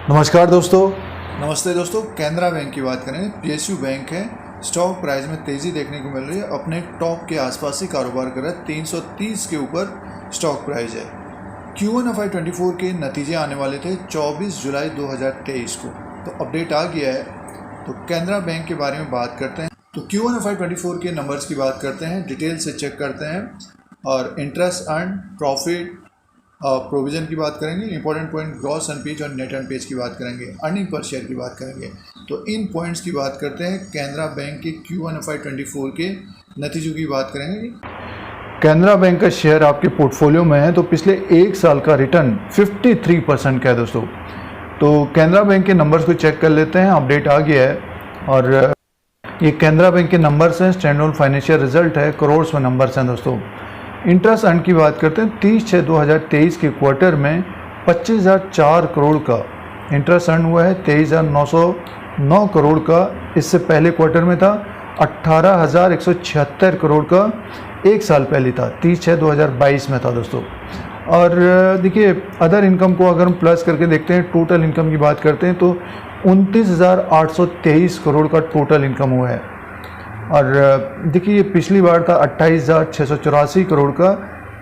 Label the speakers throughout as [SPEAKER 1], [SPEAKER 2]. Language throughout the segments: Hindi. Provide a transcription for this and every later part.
[SPEAKER 1] नमस्कार दोस्तों।
[SPEAKER 2] नमस्ते दोस्तों, कैनरा बैंक की बात करें, पीएसयू बैंक है। स्टॉक प्राइस में तेज़ी देखने को मिल रही है, अपने टॉप के आसपास ही कारोबार कर रहा है। 330 के ऊपर स्टॉक प्राइस है। Q1 FY24 के नतीजे आने वाले थे 24 जुलाई 2023 को, तो अपडेट आ गया है। तो कैनरा बैंक के बारे में बात करते हैं। तो Q1 FY24 के नंबर्स की बात करते हैं, डिटेल से चेक करते हैं और इंटरेस्ट अर्न, प्रॉफिट, प्रोविज़न की बात करेंगे, इंपॉर्टेंट पॉइंट ग्रॉस एनपीए और नेट एनपीए की बात करेंगे, अर्निंग पर शेयर की बात करेंगे। तो इन पॉइंट्स की बात करते हैं। कैनरा बैंक के Q1 FY24 के नतीजों की बात करेंगे।
[SPEAKER 1] कैनरा बैंक का शेयर आपके पोर्टफोलियो में है तो पिछले एक साल का रिटर्न 53% का है दोस्तों। तो कैनरा बैंक के नंबर्स को चेक कर लेते हैं, अपडेट आ गया है और ये कैनरा बैंक के नंबर्स हैं, स्टैंडर्ड फाइनेंशियल रिजल्ट है, करोड़्स में नंबर्स हैं दोस्तों। इंटरेस्ट अर्न की बात करते हैं, 30/6/2023 के क्वार्टर में 25,004 करोड़ का इंटरेस्ट अर्न हुआ है। 23,909 करोड़ का इससे पहले क्वार्टर में था। 18,176 करोड़ का एक साल पहले था, 30/6/2022 में था दोस्तों। और देखिए अदर इनकम को अगर हम प्लस करके देखते हैं, टोटल इनकम की बात करते हैं तो 29,823 करोड़ का टोटल इनकम हुआ है। और देखिए ये पिछली बार था 28,684 करोड़ का,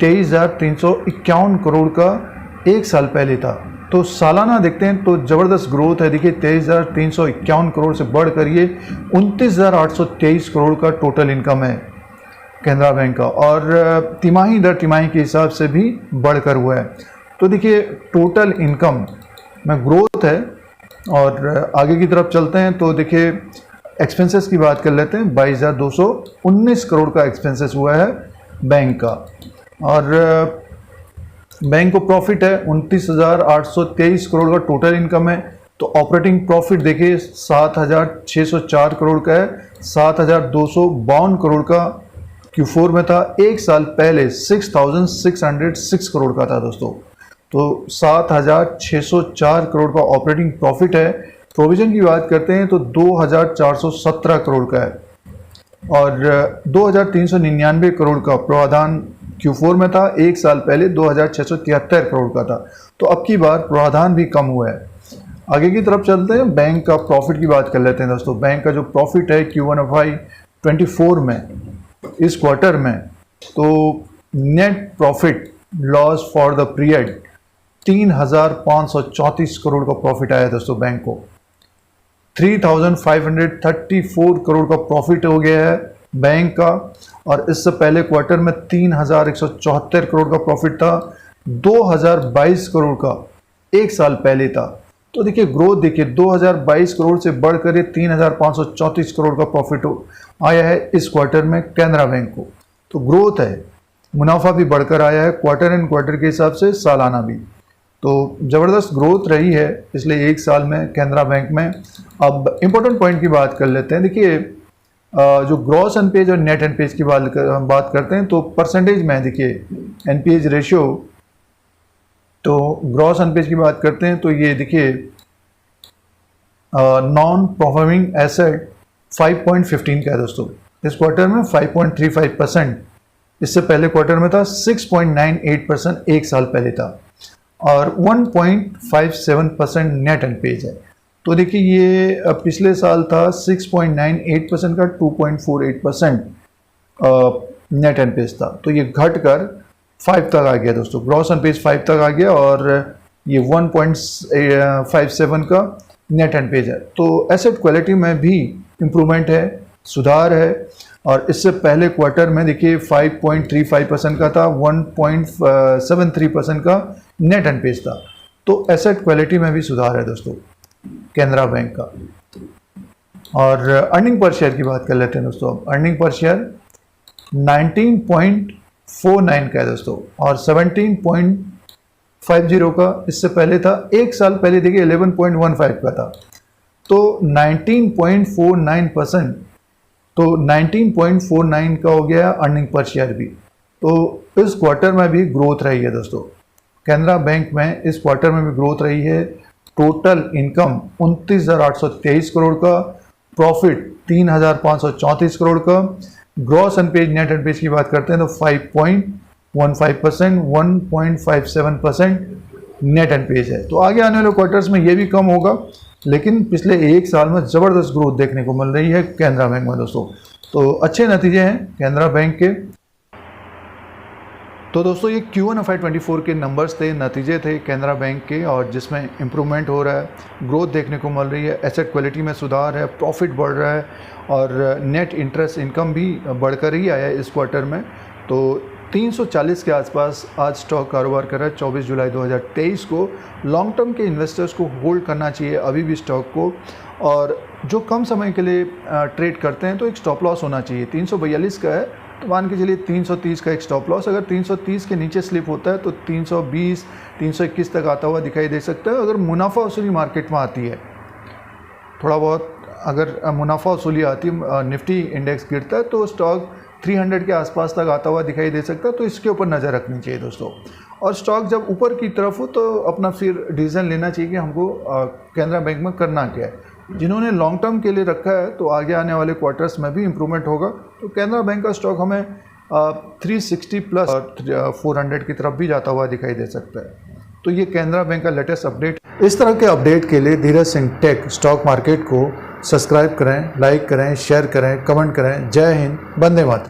[SPEAKER 1] 23,351 करोड़ का एक साल पहले था। तो सालाना देखते हैं तो ज़बरदस्त ग्रोथ है। देखिए 23,351 करोड़ से बढ़कर ये 29,823 करोड़ का टोटल इनकम है कैनरा बैंक का, और तिमाही दर तिमाही के हिसाब से भी बढ़कर हुआ है। तो देखिए टोटल इनकम में ग्रोथ है। और आगे की तरफ चलते हैं तो देखिए एक्सपेंसेस की बात कर लेते हैं। 22,219 करोड़ का एक्सपेंसेस हुआ है बैंक का, और बैंक को प्रॉफिट है 29,823 करोड़ का टोटल इनकम है। तो ऑपरेटिंग प्रॉफिट देखिए 7,604 करोड़ का है, 7,252 करोड़ का Q4 में था। एक साल पहले 6,606 करोड़ का था दोस्तों। तो 7,604 करोड़ का ऑपरेटिंग प्रॉफिट है। प्रोविज़न की बात करते हैं तो 2,417 करोड़ का है, और 2,399 करोड़ का प्रावधान Q4 में था। एक साल पहले 2,673 करोड़ का था। तो अब की बार प्रावधान भी कम हुआ है। आगे की तरफ चलते हैं, बैंक का प्रॉफिट की बात कर लेते हैं दोस्तों। बैंक का जो प्रॉफिट है Q1 FY24 में, इस क्वार्टर में, तो net profit loss for the period 3,534 crore का प्रॉफिट आया दोस्तों। बैंक को 3,534 करोड़ का प्रॉफिट हो गया है बैंक का, और इससे पहले क्वार्टर में 3,174 करोड़ का प्रॉफिट था। 2,022 करोड़ का एक साल पहले था। तो देखिए ग्रोथ देखिए 2,022 करोड़ से बढ़कर ये 3,534 करोड़ का प्रॉफिट आया है इस क्वार्टर में कैनरा बैंक को। तो ग्रोथ है, मुनाफा भी बढ़कर आया है क्वार्टर एंड क्वार्टर के हिसाब से, सालाना भी। तो ज़बरदस्त ग्रोथ रही है पिछले एक साल में कैनरा बैंक में। अब इम्पोर्टेंट पॉइंट की बात कर लेते हैं। देखिए जो ग्रॉस एनपीए और नेट एनपीए की बात करते हैं तो परसेंटेज में देखिए एनपीए रेशियो, तो ग्रॉस एनपीए की बात करते हैं तो ये देखिए नॉन परफॉर्मिंग एसेट 5.15 का है दोस्तों। इस क्वार्टर में 5.35%, इससे पहले क्वार्टर में था 6.98%, एक साल पहले था, और 1.57% नेट एनपीए है। तो देखिए ये पिछले साल था 6.98% का, 2.48% नेट एनपीए था। तो ये घटकर 5 तक आ गया दोस्तों। ग्रॉस एनपीए 5 तक आ गया, और ये 1.57 का नेट एनपीए है। तो एसेट क्वालिटी में भी इम्प्रूवमेंट है, सुधार है। और इससे पहले क्वार्टर में देखिए 5.35% का था, 1.73% का नेट एनपीए था। तो एसेट क्वालिटी में भी सुधार है दोस्तों कैनरा बैंक का। और अर्निंग पर शेयर की बात कर लेते हैं दोस्तों। अब अर्निंग पर शेयर 19.49 का है दोस्तों, और 17.50 का इससे पहले था। एक साल पहले देखिए 11.15 का था। तो 19.49%, तो 19.49 का हो गया अर्निंग पर शेयर भी। तो इस क्वार्टर में भी ग्रोथ रही है दोस्तों कैनरा बैंक में। इस क्वार्टर में भी ग्रोथ रही है। टोटल इनकम 29,823 करोड़ का, प्रॉफिट 3,534 करोड़ का। ग्रॉस एनपीए नेट एनपीए की बात करते हैं तो 5.15%, 1.57% नेट एनपीएज है। तो आगे आने वाले क्वार्टर्स में ये भी कम होगा, लेकिन पिछले एक साल में ज़बरदस्त ग्रोथ देखने को मिल रही है कैनरा बैंक में दोस्तों। तो अच्छे नतीजे हैं कैनरा बैंक के। तो दोस्तों ये Q1 FY24 के नंबर्स थे, नतीजे थे कैनरा बैंक के, और जिसमें इम्प्रूवमेंट हो रहा है, ग्रोथ देखने को मिल रही है, एसेट क्वालिटी में सुधार है, प्रॉफिट बढ़ रहा है और नेट इंटरेस्ट इनकम भी बढ़कर ही आया है इस क्वार्टर में। तो 340 के आसपास आज स्टॉक कारोबार कर रहा है 24 जुलाई 2023 को। लॉन्ग टर्म के इन्वेस्टर्स को होल्ड करना चाहिए अभी भी स्टॉक को, और जो कम समय के लिए ट्रेड करते हैं तो एक स्टॉप लॉस होना चाहिए। 342 का है तो मान के चलिए 330 का एक स्टॉप लॉस, अगर 330 के नीचे स्लिप होता है तो 320 321 तक आता हुआ दिखाई दे सकता है। अगर मुनाफा वसूली मार्केट में आती है, थोड़ा बहुत अगर मुनाफा वसूली आती है, निफ्टी इंडेक्स गिरता है तो स्टॉक 300 के आसपास तक आता हुआ दिखाई दे सकता है। तो इसके ऊपर नज़र रखनी चाहिए दोस्तों। और स्टॉक जब ऊपर की तरफ हो तो अपना फिर डिसीजन लेना चाहिए कि हमको कैनरा बैंक में करना क्या है। जिन्होंने लॉन्ग टर्म के लिए रखा है तो आगे आने वाले क्वार्टर्स में भी इम्प्रूवमेंट होगा। तो कैनरा बैंक का स्टॉक हमें 360 प्लस और 400 की तरफ भी जाता हुआ दिखाई दे सकता है। तो ये कैनरा बैंक का लेटेस्ट अपडेट। इस तरह के अपडेट के लिए Dheeraj Singh take stock market को सब्सक्राइब करें, लाइक करें, शेयर करें, कमेंट करें। जय हिंद, वंदे मातरम।